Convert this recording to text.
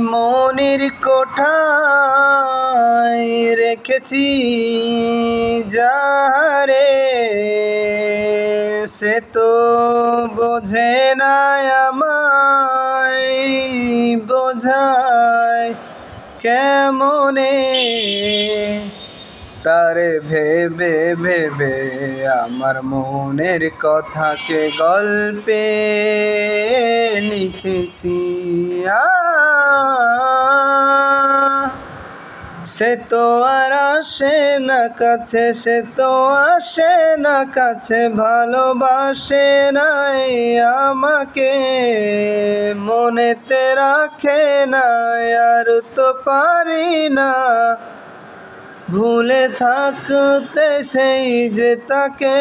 মনের কোঠায় রেখেছি যারে, সে তো বোঝে না আমায়, বোঝায় কেমনে। তারে ভেবে ভেবে আমার মনের কথাকে গল্পে লিখেছি। সে তো আর আসে না কাছে, সে তো আসে না কাছে, ভালোবাসে নাই আমাকে, মনেতে রাখে না, আর তো পারি না ভুলে থাকতে সেই যে তাকে।